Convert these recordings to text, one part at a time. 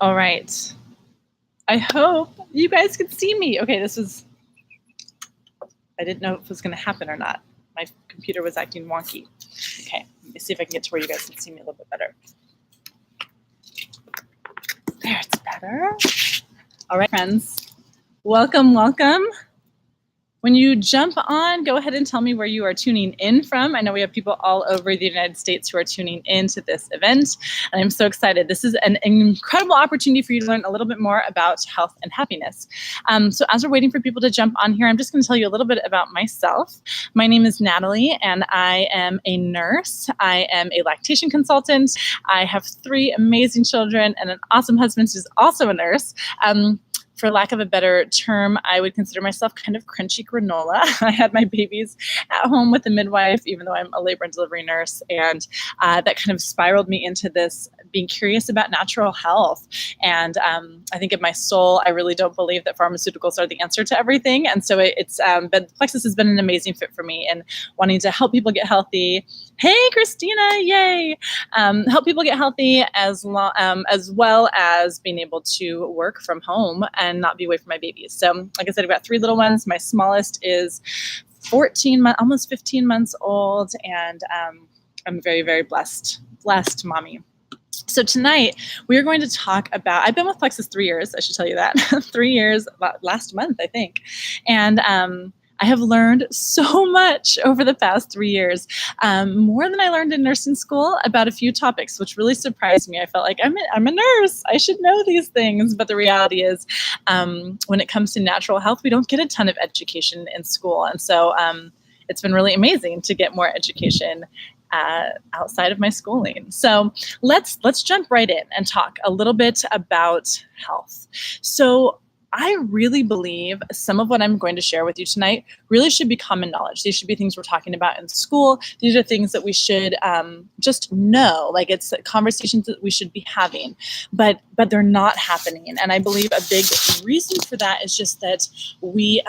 All right. I hope you guys could see me. Okay, I didn't know if it was going to happen or not. My computer was acting wonky. Okay, let me see if I can get to where you guys can see me a little bit better. There, it's better. All right, friends. Welcome. When you jump on, go ahead and tell me where you are tuning in from. I know we have people all over the United States who are tuning into this event, and I'm so excited. This is an incredible opportunity for you to learn a little bit more about health and happiness. So as we're waiting for people to jump on here, I'm just going to tell you a little bit about myself. My name is Natalie, and I am a nurse. I am a lactation consultant. I have 3 amazing children and an awesome husband who's also a nurse. For lack of a better term, I would consider myself kind of crunchy granola. I had my babies at home with a midwife, even though I'm a labor and delivery nurse. And that kind of spiraled me into this being curious about natural health. And I think in my soul, I really don't believe that pharmaceuticals are the answer to everything. And so but Plexus has been an amazing fit for me in wanting to help people get healthy. Hey, Christina, yay! Help people get healthy as well as being able to work from home and not be away from my babies. So like I said, I've got 3 little ones. My smallest is 14 months, almost 15 months old. And I'm very, very blessed mommy. So tonight we are going to talk about, I've been with Plexus 3 years, I should tell you that, 3 years, last month, I think. And I have learned so much over the past 3 years, more than I learned in nursing school about a few topics, which really surprised me. I felt like I'm a nurse. I should know these things. But the reality is, when it comes to natural health, we don't get a ton of education in school. And so it's been really amazing to get more education outside of my schooling. So let's jump right in and talk a little bit about health. So I really believe some of what I'm going to share with you tonight really should be common knowledge. These should be things we're talking about in school. These are things that we should just know, like it's conversations that we should be having, but they're not happening. And I believe a big reason for that is just that we,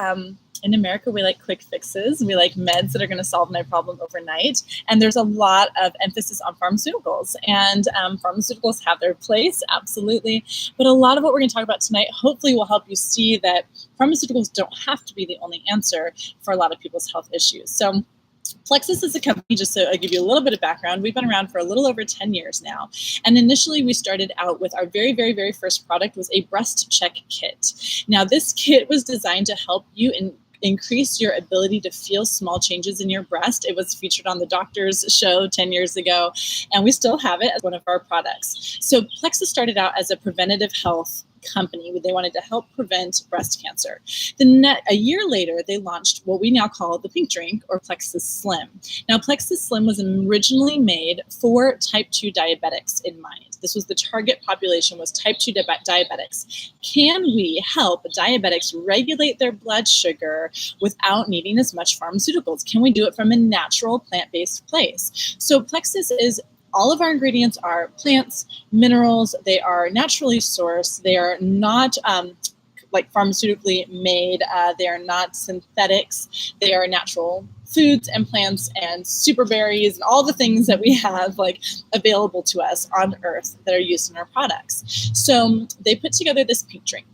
in America, we like quick fixes. We like meds that are going to solve my problem overnight. And there's a lot of emphasis on pharmaceuticals. And pharmaceuticals have their place, absolutely. But a lot of what we're going to talk about tonight hopefully will help you see that pharmaceuticals don't have to be the only answer for a lot of people's health issues. So Plexus is a company, just so I give you a little bit of background, we've been around for a little over 10 years now. And initially we started out with our very, very, very first product was a breast check kit. Now this kit was designed to help you increase your ability to feel small changes in your breast. It was featured on the doctor's show 10 years ago, and we still have it as one of our products. So Plexus started out as a preventative health company. They wanted to help prevent breast cancer. A year later, they launched what we now call the pink drink, or Plexus Slim. Now, Plexus Slim was originally made for type 2 diabetics in mind. This was the target population, was type 2 diabetics. Can we help diabetics regulate their blood sugar without needing as much pharmaceuticals? Can we do it from a natural plant-based place? So Plexus is all of our ingredients are plants, minerals. They are naturally sourced. They are not like pharmaceutically made. They are not synthetics. They are natural foods and plants and super berries and all the things that we have like available to us on Earth that are used in our products. So they put together this pink drink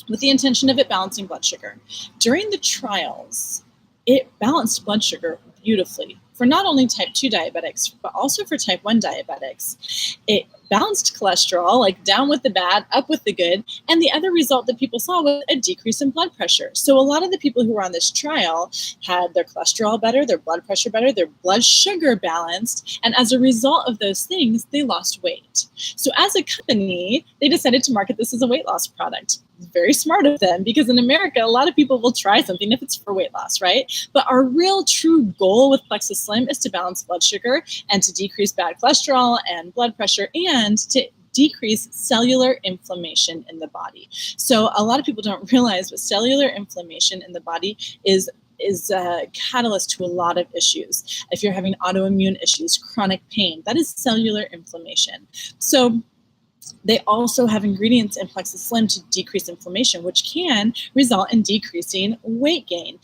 with the intention of it balancing blood sugar. During the trials, it balanced blood sugar beautifully for not only type 2 diabetics, but also for type 1 diabetics. It balanced cholesterol, like down with the bad, up with the good. And the other result that people saw was a decrease in blood pressure. So a lot of the people who were on this trial had their cholesterol better, their blood pressure better, their blood sugar balanced. And as a result of those things, they lost weight. So as a company, they decided to market this as a weight loss product. Very smart of them, because in America, a lot of people will try something if it's for weight loss, right? But our real true goal with Plexus Slim is to balance blood sugar and to decrease bad cholesterol and blood pressure and to decrease cellular inflammation in the body. So a lot of people don't realize, but cellular inflammation in the body is a catalyst to a lot of issues. If you're having autoimmune issues, chronic pain, that is cellular inflammation. So They also have ingredients in Plexus Slim to decrease inflammation, which can result in decreasing weight gain,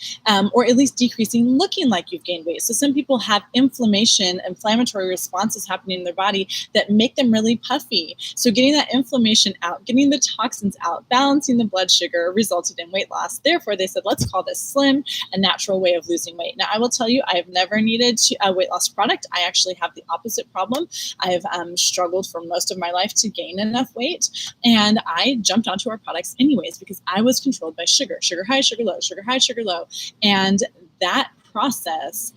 or at least decreasing looking like you've gained weight. So some people have inflammatory responses happening in their body that make them really puffy. So getting that inflammation out, getting the toxins out, balancing the blood sugar resulted in weight loss. Therefore, they said, let's call this Slim, a natural way of losing weight. Now, I will tell you, I have never needed a weight loss product. I actually have the opposite problem. I've struggled for most of my life to gain enough weight, and I jumped onto our products anyways because I was controlled by sugar high, sugar low, sugar high, sugar low, and that process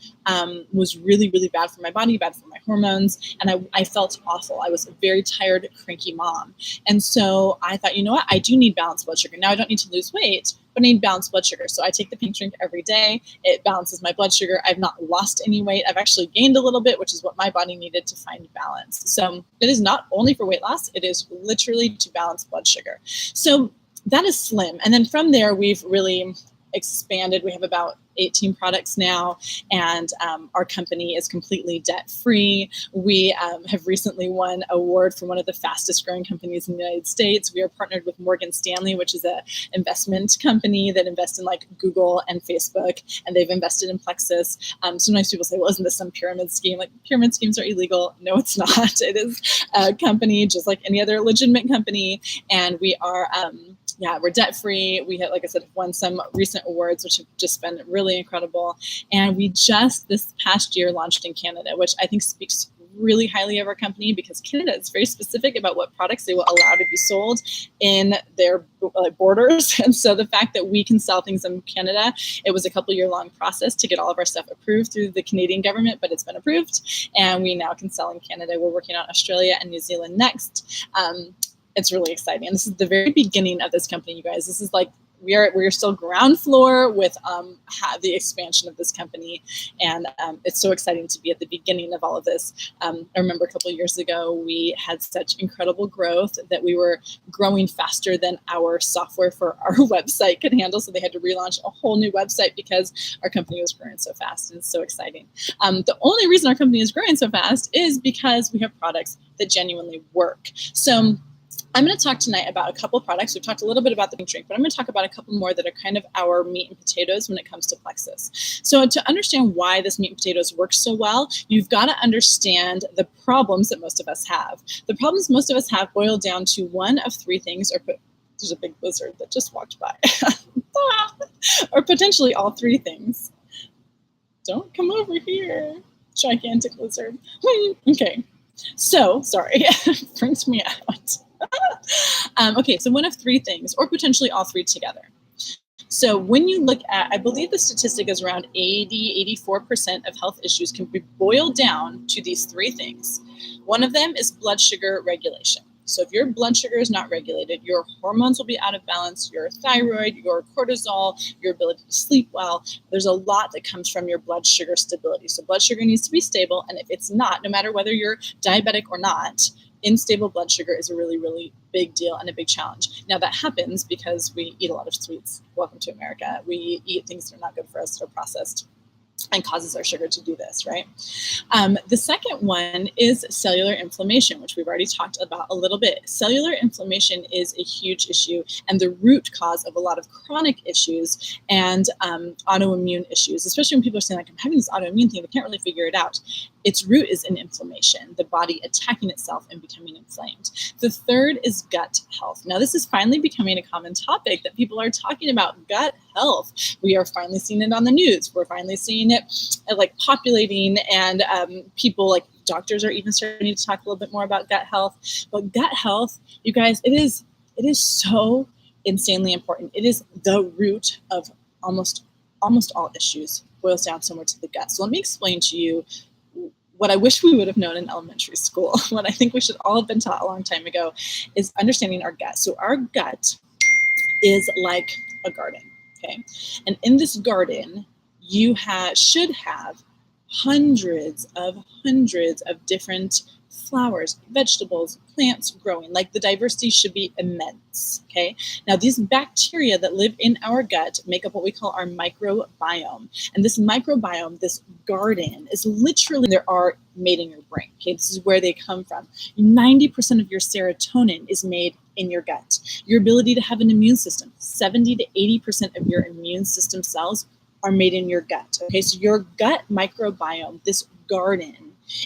was really, really bad for my body, bad for my hormones, and I felt awful. I was a very tired, cranky mom, and so I thought, you know what, I do need balanced blood sugar. Now I don't need to lose weight, but I need balanced blood sugar. So I take the pink drink every day. It balances my blood sugar. I've not lost any weight. I've actually gained a little bit, which is what my body needed to find balance. So it is not only for weight loss, it is literally to balance blood sugar. So that is Slim. And then from there, we've really expanded. We have about 18 products now, and our company is completely debt-free. We have recently won an award for one of the fastest growing companies in the United States. We are partnered with Morgan Stanley, which is an investment company that invests in like Google and Facebook, and they've invested in Plexus. Sometimes people say, well, isn't this some pyramid scheme? Like, pyramid schemes are illegal. No, it's not. It is a company just like any other legitimate company, and we are we're debt-free. We have, like I said, won some recent awards, which have just been really incredible. And we just this past year launched in Canada, which I think speaks really highly of our company because Canada is very specific about what products they will allow to be sold in their borders. And so the fact that we can sell things in Canada, it was a couple-year-long process to get all of our stuff approved through the Canadian government, but it's been approved. And we now can sell in Canada. We're working on Australia and New Zealand next. It's really exciting. And this is the very beginning of this company, you guys. This is like, we're still ground floor with the expansion of this company. And it's so exciting to be at the beginning of all of this. I remember a couple of years ago, we had such incredible growth that we were growing faster than our software for our website could handle. So they had to relaunch a whole new website because our company was growing so fast. And it's so exciting. The only reason our company is growing so fast is because we have products that genuinely work. So I'm going to talk tonight about a couple products. We've talked a little bit about the pink drink, but I'm going to talk about a couple more that are kind of our meat and potatoes when it comes to Plexus. So to understand why this meat and potatoes works so well, you've got to understand the problems that most of us have. The problems most of us have boil down to one of three things, there's a big lizard that just walked by, or potentially all three things. Don't come over here, gigantic lizard. Okay, so sorry, freaks me out. Okay, so one of three things, or potentially all three together. So when you look at, I believe the statistic is around 84% of health issues can be boiled down to these three things. One of them is blood sugar regulation. So if your blood sugar is not regulated, your hormones will be out of balance, your thyroid, your cortisol, your ability to sleep well. There's a lot that comes from your blood sugar stability. So blood sugar needs to be stable, and if it's not, no matter whether you're diabetic or not, unstable blood sugar is a really, really big deal and a big challenge. Now that happens because we eat a lot of sweets. Welcome to America. We eat things that are not good for us, that are processed, and causes our sugar to do this, right? The second one is cellular inflammation, which we've already talked about a little bit. Cellular inflammation is a huge issue and the root cause of a lot of chronic issues and autoimmune issues, especially when people are saying, like, I'm having this autoimmune thing, they can't really figure it out. Its root is in inflammation, the body attacking itself and becoming inflamed. The third is gut health. Now, this is finally becoming a common topic that people are talking about, gut health. We are finally seeing it on the news. We're finally seeing it like populating, and people like doctors are even starting to talk a little bit more about gut health. But gut health, you guys, it is so insanely important. It is the root of almost all issues. Boils down somewhere to the gut. So let me explain to you what I wish we would have known in elementary school, what I think we should all have been taught a long time ago, is understanding our gut. So our gut is like a garden, okay? And in this garden, you should have hundreds of different flowers, vegetables, plants growing. Like the diversity should be immense, okay? Now these bacteria that live in our gut make up what we call our microbiome. And this microbiome, this garden, is literally there are made in your brain, okay? This is where they come from. 90% of your serotonin is made in your gut. Your ability to have an immune system, 70 to 80% of your immune system cells are made in your gut, okay? So your gut microbiome, this garden,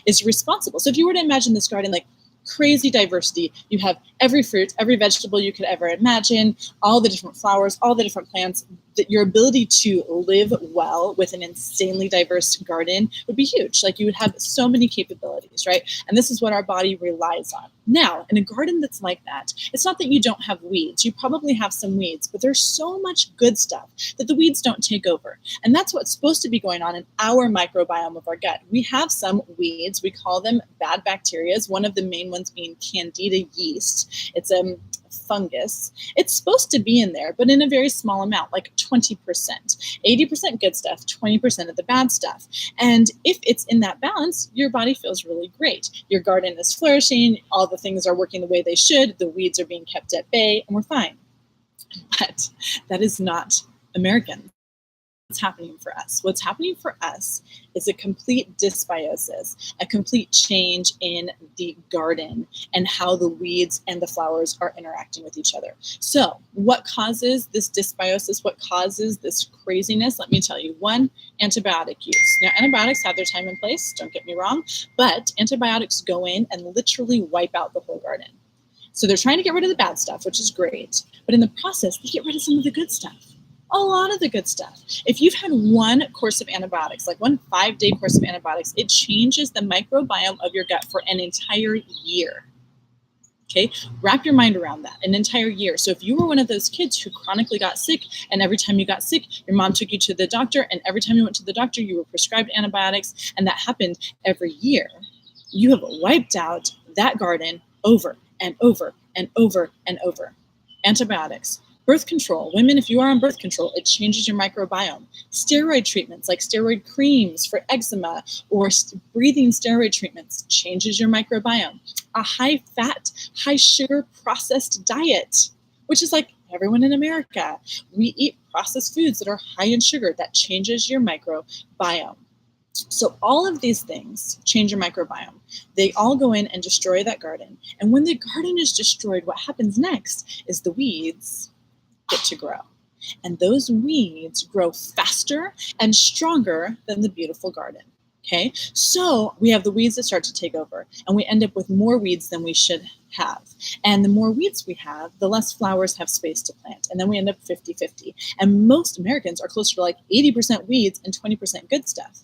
is responsible. So if you were to imagine this garden like crazy diversity, you have every fruit, every vegetable you could ever imagine, all the different flowers, all the different plants, that your ability to live well with an insanely diverse garden would be huge. Like you would have so many capabilities, right? And this is what our body relies on. Now, in a garden that's like that, it's not that you don't have weeds. You probably have some weeds, but there's so much good stuff that the weeds don't take over. And that's what's supposed to be going on in our microbiome of our gut. We have some weeds. We call them bad bacteria. One of the main ones being Candida yeast. It's a fungus. It's supposed to be in there, but in a very small amount, like 20%. 80% good stuff, 20% of the bad stuff. And if it's in that balance, your body feels really great. Your garden is flourishing, all the things are working the way they should, the weeds are being kept at bay, and we're fine. But that is not American. What's happening for us? What's happening for us is a complete dysbiosis, a complete change in the garden and how the weeds and the flowers are interacting with each other. So what causes this dysbiosis? What causes this craziness? Let me tell you. One, antibiotic use. Now, antibiotics have their time and place, don't get me wrong, but antibiotics go in and literally wipe out the whole garden. So they're trying to get rid of the bad stuff, which is great, but in the process, they get rid of some of the good stuff. A lot of the good stuff. If you've had one course of antibiotics, like one 5-day course of antibiotics, it changes the microbiome of your gut for an entire year. Okay, wrap your mind around that, an entire year. So if you were one of those kids who chronically got sick, and every time you got sick, your mom took you to the doctor, and every time you went to the doctor, you were prescribed antibiotics, and that happened every year, you have wiped out that garden over and over and over and over. Antibiotics. Birth control. Women, if you are on birth control, it changes your microbiome. Steroid treatments like steroid creams for eczema or breathing steroid treatments changes your microbiome. A high-fat, high-sugar processed diet, which is like everyone in America. We eat processed foods that are high in sugar. That changes your microbiome. So all of these things change your microbiome. They all go in and destroy that garden. And when the garden is destroyed, what happens next is the weeds get to grow. And those weeds grow faster and stronger than the beautiful garden. Okay, so we have the weeds that start to take over, and we end up with more weeds than we should have. And the more weeds we have, the less flowers have space to plant. And then we end up 50-50. And most Americans are closer to like 80% weeds and 20% good stuff.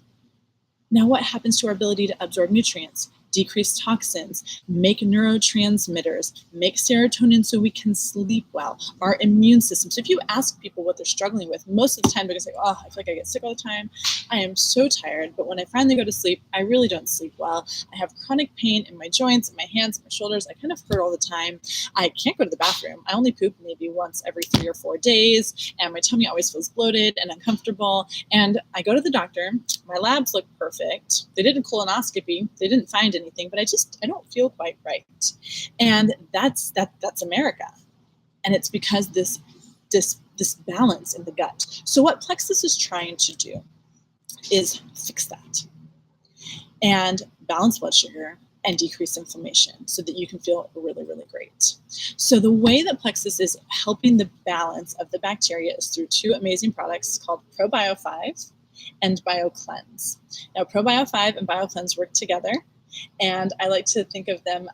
Now, what happens to our ability to absorb nutrients? Decrease toxins, make neurotransmitters, make serotonin so we can sleep well, our immune system. So if you ask people what they're struggling with, most of the time they're going to say, oh, I feel like I get sick all the time. I am so tired, but when I finally go to sleep, I really don't sleep well. I have chronic pain in my joints, in my hands, my shoulders. I kind of hurt all the time. I can't go to the bathroom. I only poop maybe once every 3 or 4 days, and my tummy always feels bloated and uncomfortable. And I go to the doctor. My labs look perfect. They did a colonoscopy. They didn't find anything, but I don't feel quite right. And that's America. And it's because this balance in the gut. So what Plexus is trying to do is fix that and balance blood sugar and decrease inflammation so that you can feel really, really great. So the way that Plexus is helping the balance of the bacteria is through 2 amazing products called ProBio5 and BioCleanse. Now, ProBio5 and BioCleanse work together. And I like to think of them,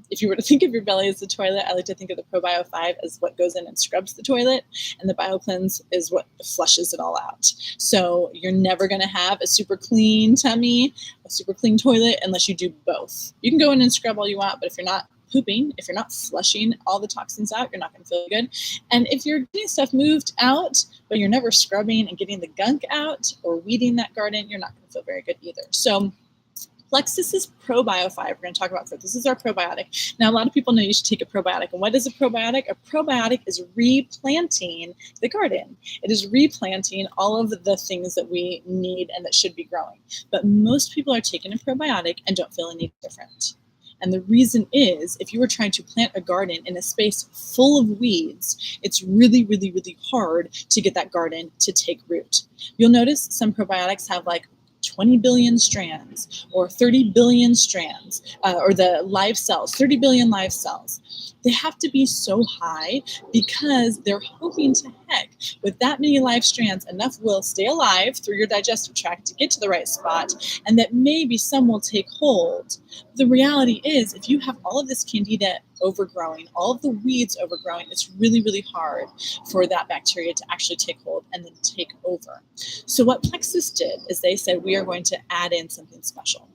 if you were to think of your belly as the toilet, I like to think of the ProBio5 as what goes in and scrubs the toilet, and the BioCleanse is what flushes it all out. So you're never going to have a super clean tummy, a super clean toilet, unless you do both. You can go in and scrub all you want, but if you're not pooping, if you're not flushing all the toxins out, you're not going to feel good. And if you're getting stuff moved out, but you're never scrubbing and getting the gunk out or weeding that garden, you're not going to feel very good either. So Plexus is ProBio5. We're going to talk about first. This is our probiotic. Now, a lot of people know you should take a probiotic. And what is a probiotic? A probiotic is replanting the garden. It is replanting all of the things that we need and that should be growing. But most people are taking a probiotic and don't feel any different. And the reason is, if you were trying to plant a garden in a space full of weeds, it's really, really, really hard to get that garden to take root. You'll notice some probiotics have like 20 billion strands or 30 billion strands, or the live cells, 30 billion live cells. They have to be so high because they're hoping to heck with that many live strands, enough will stay alive through your digestive tract to get to the right spot, and that maybe some will take hold. The reality is, if you have all of this candida overgrowing, all of the weeds overgrowing, it's really, really hard for that bacteria to actually take hold and then take over. So what Plexus did is they said, we are going to add in something special.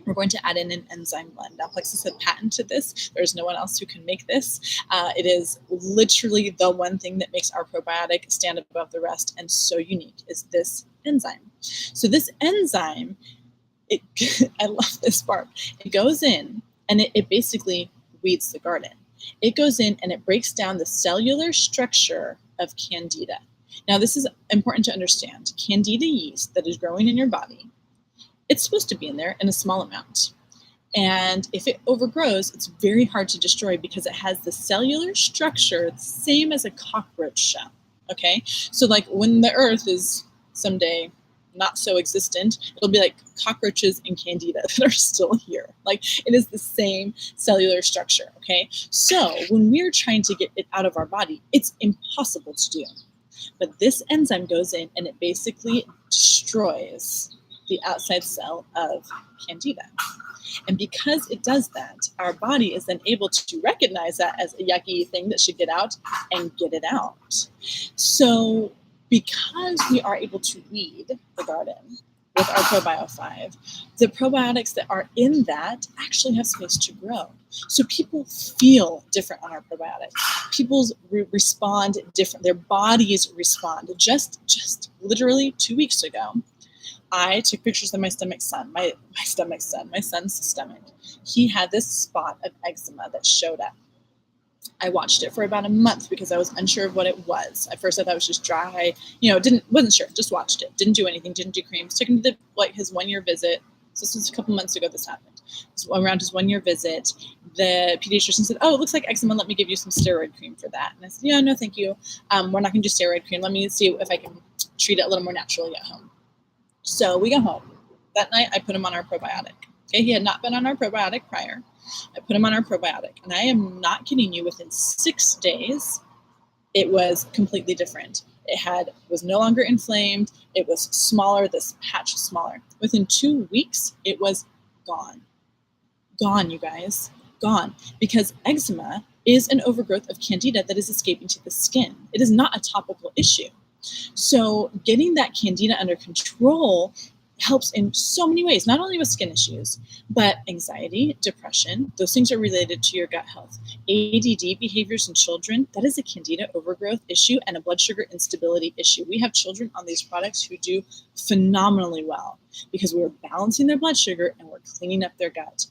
We're going to add in an enzyme blend. Now, Plexus had patented this. There's no one else who can make this. It is literally the one thing that makes our probiotic stand above the rest and so unique, is this enzyme. So this enzyme, I love this part. It goes in and it basically weeds the garden. It goes in and it breaks down the cellular structure of candida. Now, this is important to understand. Candida yeast that is growing in your body, it's supposed to be in there in a small amount. And if it overgrows, it's very hard to destroy because it has the cellular structure the same as a cockroach shell. Okay? So like when the earth is someday not so existent, it'll be like cockroaches and candida that are still here. Like, it is the same cellular structure. Okay? So when we're trying to get it out of our body, it's impossible to do. But this enzyme goes in and it basically destroys the outside cell of candida. And because it does that, our body is then able to recognize that as a yucky thing that should get out and get it out. So because we are able to weed the garden with our ProBio5, the probiotics that are in that actually have space to grow. So people feel different on our probiotics. People respond different. Their bodies respond. Just literally 2 weeks ago, I took pictures of my son's stomach. He had this spot of eczema that showed up. I watched it for about a month because I was unsure of what it was. At first I thought it was just dry, wasn't sure, just watched it. Didn't do anything, didn't do creams. Took him to his 1 year visit. So this was a couple months ago this happened. Around his 1 year visit, the pediatrician said, "Oh, it looks like eczema. Let me give you some steroid cream for that." And I said, "Yeah, no, thank you. We're not going to do steroid cream. Let me see if I can treat it a little more naturally at home." So we go home. That night, I put him on our probiotic. Okay, he had not been on our probiotic prior. I put him on our probiotic. And I am not kidding you, within 6 days, it was completely different. It was no longer inflamed. It was smaller. This patch was smaller. Within 2 weeks, it was gone. Gone, you guys. Gone. Because eczema is an overgrowth of candida that is escaping to the skin. It is not a topical issue. So getting that candida under control helps in so many ways, not only with skin issues, but anxiety, depression. Those things are related to your gut health. ADD behaviors in children, that is a candida overgrowth issue and a blood sugar instability issue. We have children on these products who do phenomenally well because we're balancing their blood sugar and we're cleaning up their gut.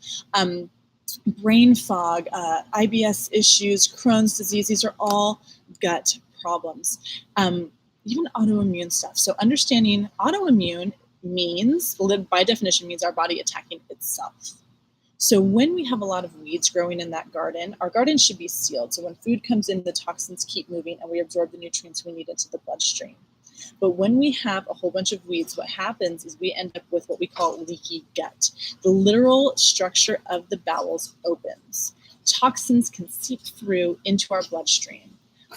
Brain fog, IBS issues, Crohn's disease, these are all gut problems. Even autoimmune stuff. So understanding autoimmune means, by definition, means our body attacking itself. So when we have a lot of weeds growing in that garden, our garden should be sealed. So when food comes in, the toxins keep moving and we absorb the nutrients we need into the bloodstream. But when we have a whole bunch of weeds, what happens is we end up with what we call leaky gut. The literal structure of the bowels opens. Toxins can seep through into our bloodstream.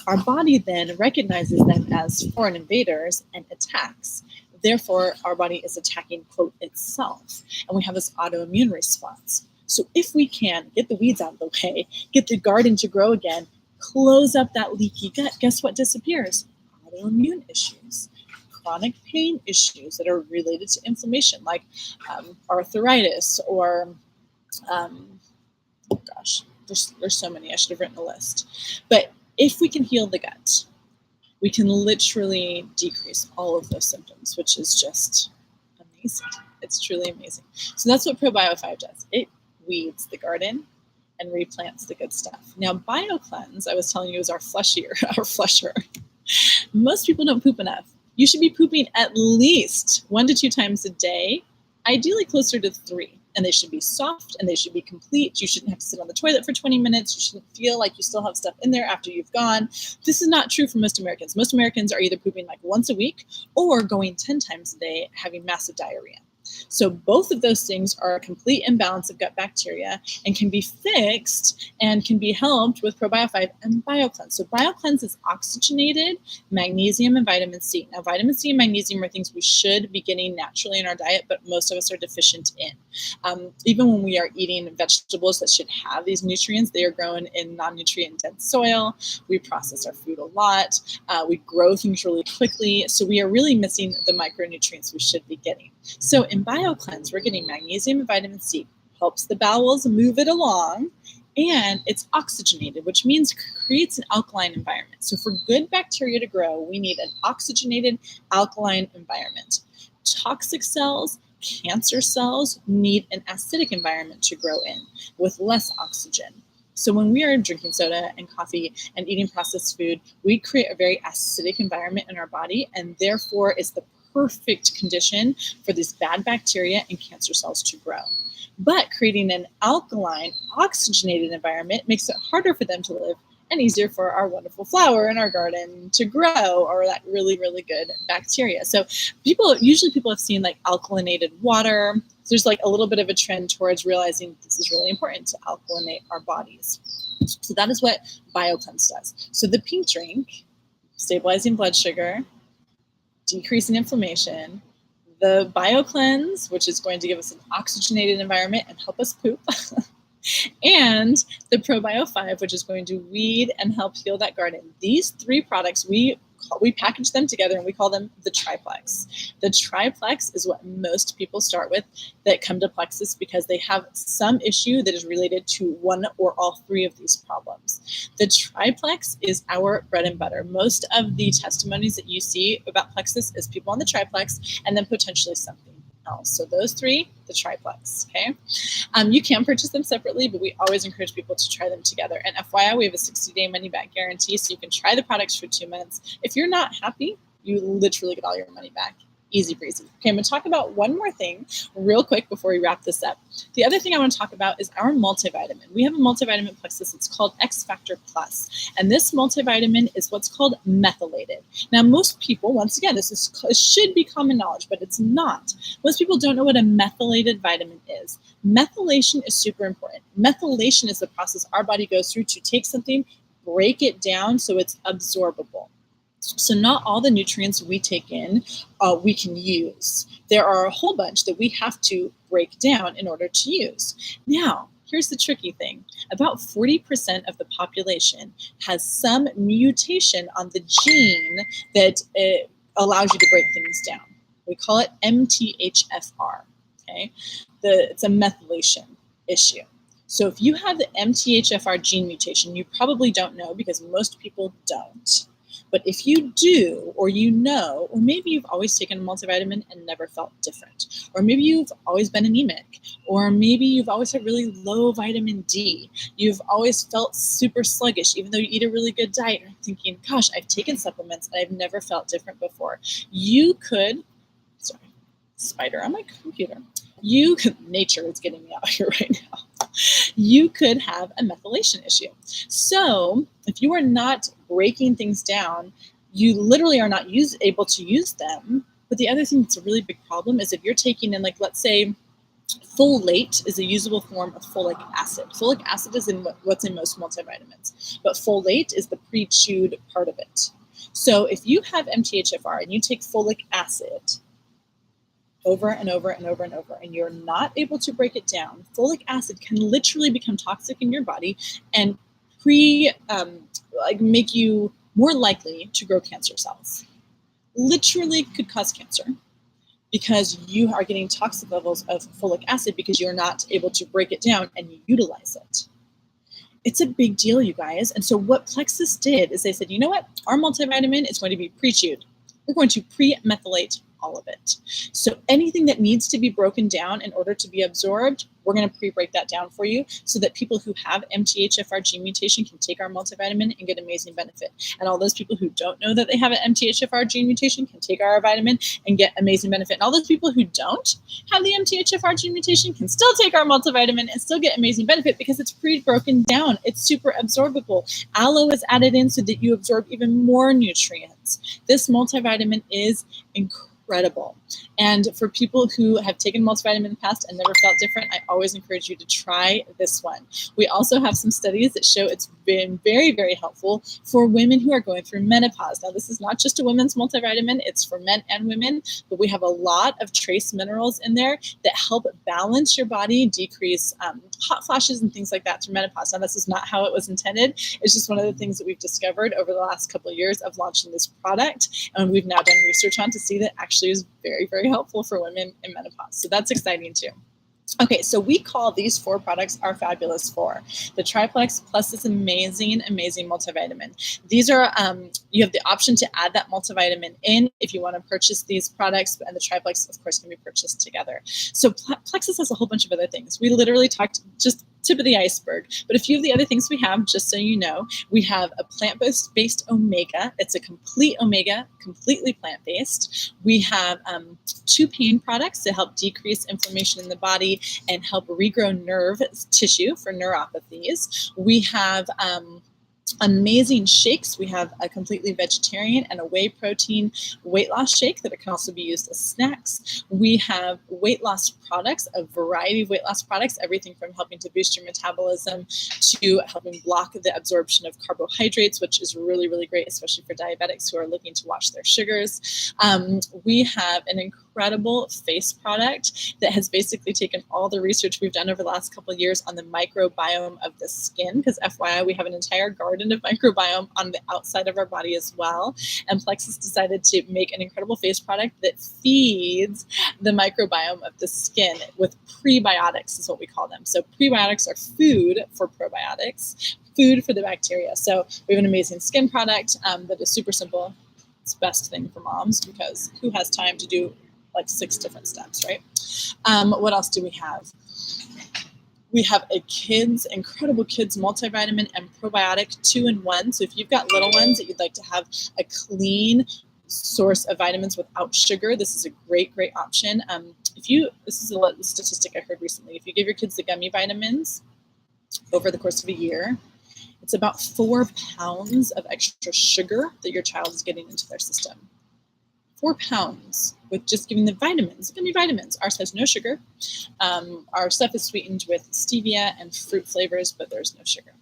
Our body then recognizes them as foreign invaders and attacks. Therefore, our body is attacking, quote, itself. And we have this autoimmune response. So if we can get the weeds out of the way, get the garden to grow again, close up that leaky gut, guess what disappears? Autoimmune issues, chronic pain issues that are related to inflammation, like arthritis or, there's so many. I should have written a list. But if we can heal the gut, we can literally decrease all of those symptoms, which is just amazing. It's truly amazing. So that's what ProBio5 does. It weeds the garden and replants the good stuff. Now, BioCleanse, I was telling you, is our flusher. Most people don't poop enough. You should be pooping at least 1 to 2 times a day, ideally closer to 3. and they should be soft, and they should be complete. You shouldn't have to sit on the toilet for 20 minutes. You shouldn't feel like you still have stuff in there after you've gone. This is not true for most Americans. Most Americans are either pooping like once a week or going 10 times a day, having massive diarrhea. So both of those things are a complete imbalance of gut bacteria and can be fixed and can be helped with Probio 5 and BioCleanse. So BioCleanse is oxygenated magnesium and vitamin C. Now, vitamin C and magnesium are things we should be getting naturally in our diet, but most of us are deficient in. Even when we are eating vegetables that should have these nutrients, they are grown in non-nutrient dense soil. We process our food a lot. We grow things really quickly. So we are really missing the micronutrients we should be getting. So in BioCleanse, we're getting magnesium and vitamin C, helps the bowels move it along, and it's oxygenated, which means creates an alkaline environment. So for good bacteria to grow, we need an oxygenated alkaline environment. Toxic cells, cancer cells need an acidic environment to grow in with less oxygen. So when we are drinking soda and coffee and eating processed food, we create a very acidic environment in our body, and therefore it's the perfect condition for these bad bacteria and cancer cells to grow. But creating an alkaline, oxygenated environment makes it harder for them to live and easier for our wonderful flower in our garden to grow, or that really, really good bacteria. So usually people have seen like alkalinated water. There's like a little bit of a trend towards realizing this is really important to alkalinate our bodies. So that is what BioCleanse does. So the pink drink, stabilizing blood sugar, decreasing inflammation, the BioCleanse, which is going to give us an oxygenated environment and help us poop, and the Probio 5, which is going to weed and help heal that garden. These three products, we package them together and we call them the triplex. The triplex is what most people start with that come to Plexus because they have some issue that is related to one or all three of these problems. The triplex is our bread and butter. Most of the testimonies that you see about Plexus is people on the triplex and then potentially something else. So those three, the triplex, okay? You can purchase them separately, but we always encourage people to try them together. And FYI, we have a 60-day money-back guarantee, so you can try the products for 2 months. If you're not happy, you literally get all your money back. Easy breezy. Okay, I'm going to talk about one more thing real quick before we wrap this up. The other thing I want to talk about is our multivitamin. We have a multivitamin Plexus. It's called X Factor Plus. And this multivitamin is what's called methylated. Now, most people, once again, this should be common knowledge, but it's not. Most people don't know what a methylated vitamin is. Methylation is super important. Methylation is the process our body goes through to take something, break it down so it's absorbable. So not all the nutrients we take in, we can use. There are a whole bunch that we have to break down in order to use. Now, here's the tricky thing. About 40% of the population has some mutation on the gene that allows you to break things down. We call it MTHFR, okay? It's a methylation issue. So if you have the MTHFR gene mutation, you probably don't know because most people don't. But if you do, or you know, or maybe you've always taken a multivitamin and never felt different, or maybe you've always been anemic, or maybe you've always had really low vitamin D, you've always felt super sluggish, even though you eat a really good diet, you're thinking, gosh, I've taken supplements and I've never felt different before. You could, sorry, spider on my computer. Nature is getting me out here right now. You could have a methylation issue. So if you are not breaking things down, you literally are not able to use them. But the other thing that's a really big problem is if you're taking in, like, let's say, folate is a usable form of folic acid. Folic acid is in what's in most multivitamins, but folate is the pre-chewed part of it. So if you have MTHFR and you take folic acid over and over and over and over, and you're not able to break it down, folic acid can literally become toxic in your body and make you more likely to grow cancer cells. Literally could cause cancer because you are getting toxic levels of folic acid because you're not able to break it down and utilize it. It's a big deal, you guys. And so what Plexus did is they said, you know what? Our multivitamin is going to be pre-chewed. We're going to pre-methylate all of it. So anything that needs to be broken down in order to be absorbed, we're going to pre-break that down for you so that people who have MTHFR gene mutation can take our multivitamin and get amazing benefit. And all those people who don't know that they have an MTHFR gene mutation can take our vitamin and get amazing benefit. And all those people who don't have the MTHFR gene mutation can still take our multivitamin and still get amazing benefit because it's pre-broken down. It's super absorbable. Aloe is added in so that you absorb even more nutrients. This multivitamin is incredible. And for people who have taken multivitamin in the past and never felt different, I always encourage you to try this one. We also have some studies that show it's been very, very helpful for women who are going through menopause. Now, this is not just a women's multivitamin, it's for men and women, but we have a lot of trace minerals in there that help balance your body, decrease hot flashes and things like that through menopause. Now, this is not how it was intended. It's just one of the things that we've discovered over the last couple of years of launching this product. And we've now done research on to see that actually is very, very helpful for women in menopause. So that's exciting too. Okay, so we call these 4 products our Fabulous 4. The triplex plus this amazing, amazing multivitamin. These are, you have the option to add that multivitamin in if you want to purchase these products, and the triplex, of course, can be purchased together. So Plexus has a whole bunch of other things. We literally talked just tip of the iceberg. But a few of the other things we have, just so you know, we have a plant-based omega. It's a complete omega, completely plant-based. We have 2 pain products to help decrease inflammation in the body and help regrow nerve tissue for neuropathies. We have amazing shakes. We have a completely vegetarian and a whey protein weight loss shake that can also be used as snacks. We have weight loss products, a variety of weight loss products, everything from helping to boost your metabolism to helping block the absorption of carbohydrates, which is really, really great, especially for diabetics who are looking to watch their sugars. We have an incredible face product that has basically taken all the research we've done over the last couple of years on the microbiome of the skin, because FYI, we have an entire garden of microbiome on the outside of our body as well. And Plexus decided to make an incredible face product that feeds the microbiome of the skin with prebiotics, is what we call them. So prebiotics are food for probiotics, food for the bacteria. So we have an amazing skin product that is super simple. It's the best thing for moms because who has time to do like 6 different steps, right? What else do we have? We have a incredible kids multivitamin and probiotic 2-in-1. So if you've got little ones that you'd like to have a clean source of vitamins without sugar, this is a great, great option. This is a statistic I heard recently. If you give your kids the gummy vitamins over the course of a year, it's about 4 pounds of extra sugar that your child is getting into their system. 4 pounds with just giving the vitamins, gummy vitamins. Ours has no sugar. Our stuff is sweetened with stevia and fruit flavors, but there's no sugar.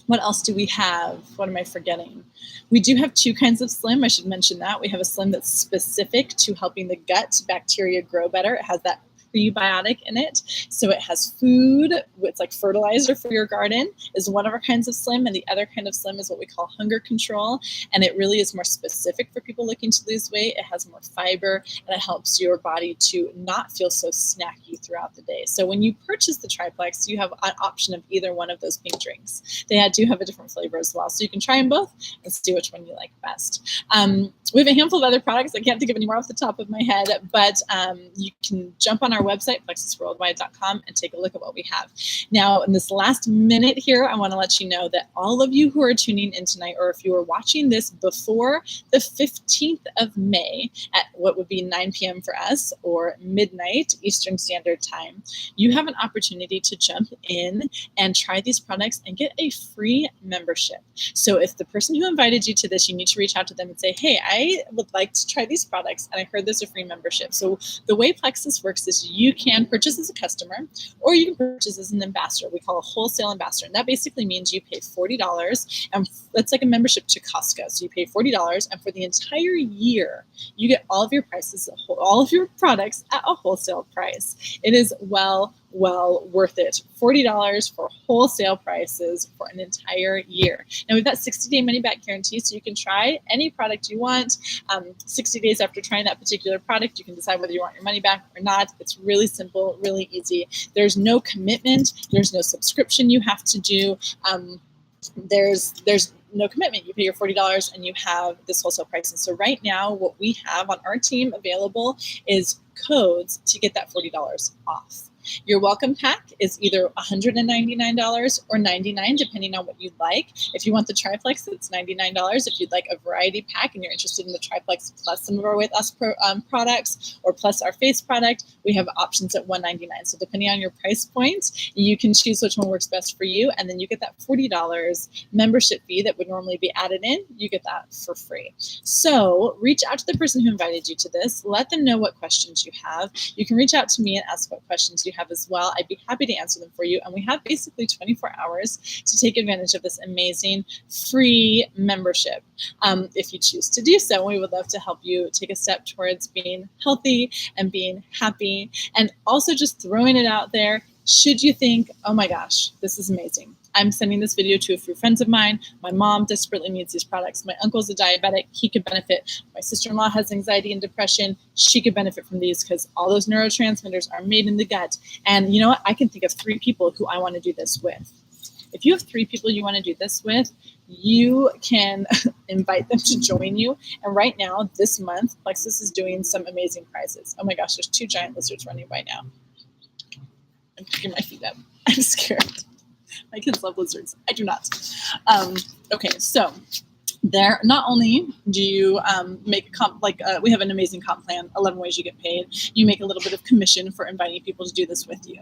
What else do we have? What am I forgetting? We do have 2 kinds of Slim. I should mention that. We have a Slim that's specific to helping the gut bacteria grow better. It has that prebiotic in it. So it has food. It's like fertilizer for your garden is one of our kinds of Slim. And the other kind of Slim is what we call hunger control. And it really is more specific for people looking to lose weight. It has more fiber and it helps your body to not feel so snacky throughout the day. So when you purchase the triplex, you have an option of either one of those pink drinks. They do have a different flavor as well. So you can try them both and see which one you like best. We have a handful of other products. I can't think of any more off the top of my head, but you can jump on our website, plexusworldwide.com, and take a look at what we have. Now, in this last minute here, I want to let you know that all of you who are tuning in tonight, or if you are watching this before the 15th of May at what would be 9 p.m. for us, or midnight Eastern Standard Time, you have an opportunity to jump in and try these products and get a free membership. So if the person who invited you to this, you need to reach out to them and say, hey, I would like to try these products, and I heard there's a free membership. So the way Plexus works is you can purchase as a customer, or you can purchase as an ambassador. We call a wholesale ambassador, and that basically means you pay $40, and that's like a membership to Costco. So you pay $40, and for the entire year, you get all of your prices, all of your products at a wholesale price. It is well worth it. $40 for wholesale prices for an entire year. Now we've got 60-day money-back guarantee, so you can try any product you want. 60 days after trying that particular product, you can decide whether you want your money back or not. It's really simple, really easy. There's no commitment. There's no subscription you have to do. There's no commitment. You pay your $40 and you have this wholesale pricing. So right now, what we have on our team available is codes to get that $40 off. Your welcome pack is either $199 or $99, depending on what you'd like. If you want the triplex, it's $99. If you'd like a variety pack and you're interested in the triplex plus some of our With Us products or plus our face product, we have options at $199. So depending on your price point, you can choose which one works best for you, and then you get that $40 membership fee that would normally be added in. You get that for free. So reach out to the person who invited you to this. Let them know what questions you have. You can reach out to me and ask what questions you have as well. I'd be happy to answer them for you. And we have basically 24 hours to take advantage of this amazing free membership. If you choose to do so, we would love to help you take a step towards being healthy and being happy. And also just throwing it out there, should you think, oh my gosh, this is amazing. I'm sending this video to a few friends of mine. My mom desperately needs these products. My uncle's a diabetic. He could benefit. My sister-in-law has anxiety and depression. She could benefit from these because all those neurotransmitters are made in the gut. And you know what? I can think of 3 people who I want to do this with. If you have 3 people you want to do this with, you can invite them to join you. And right now, this month, Plexus is doing some amazing prizes. Oh my gosh, there's 2 giant lizards running by now. I'm picking my feet up. I'm scared. My kids love lizards. I do not. Okay, so there, not only do you make a comp, we have an amazing comp plan, 11 ways you get paid. You make a little bit of commission for inviting people to do this with you.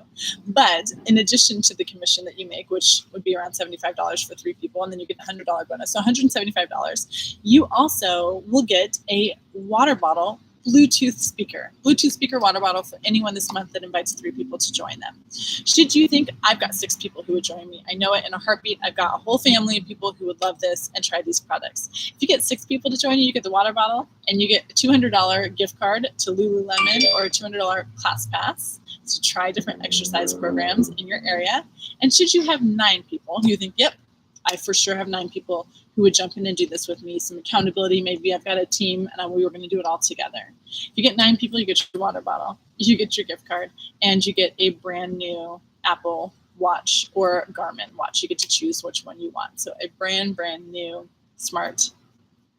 But in addition to the commission that you make, which would be around $75 for 3 people, and then you get a $100 bonus, so $175, you also will get a water bottle Bluetooth speaker water bottle for anyone this month that invites 3 people to join them. Should you think, I've got 6 people who would join me, I know it in a heartbeat, I've got a whole family of people who would love this and try these products. If you get 6 people to join you, you get the water bottle and you get a $200 gift card to Lululemon or a $200 class pass to try different exercise programs in your area. And should you have 9 people who think, yep, I for sure have 9 people who would jump in and do this with me, some accountability, maybe I've got a team and we were going to do it all together. If you get 9 people, you get your water bottle, you get your gift card, and you get a brand new Apple Watch or Garmin watch. You get to choose which one you want. So a brand new smart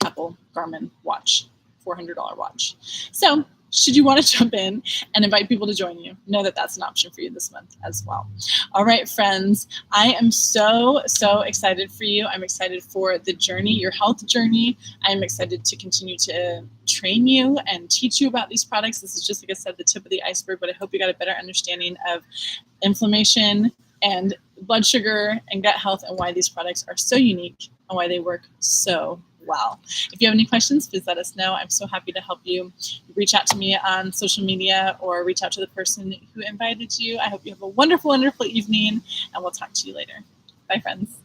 Apple Garmin watch, $400 watch. So should you want to jump in and invite people to join you, know that that's an option for you this month as well. All right, friends, I am so excited for you. I'm excited for the journey, your health journey. I'm excited to continue to train you and teach you about these products. This is just, like I said, the tip of the iceberg, but I hope you got a better understanding of inflammation and blood sugar and gut health and why these products are so unique and why they work so well. If you have any questions, please let us know. I'm so happy to help you. Reach out to me on social media or reach out to the person who invited you. I hope you have a wonderful, wonderful evening, and we'll talk to you later. Bye, friends.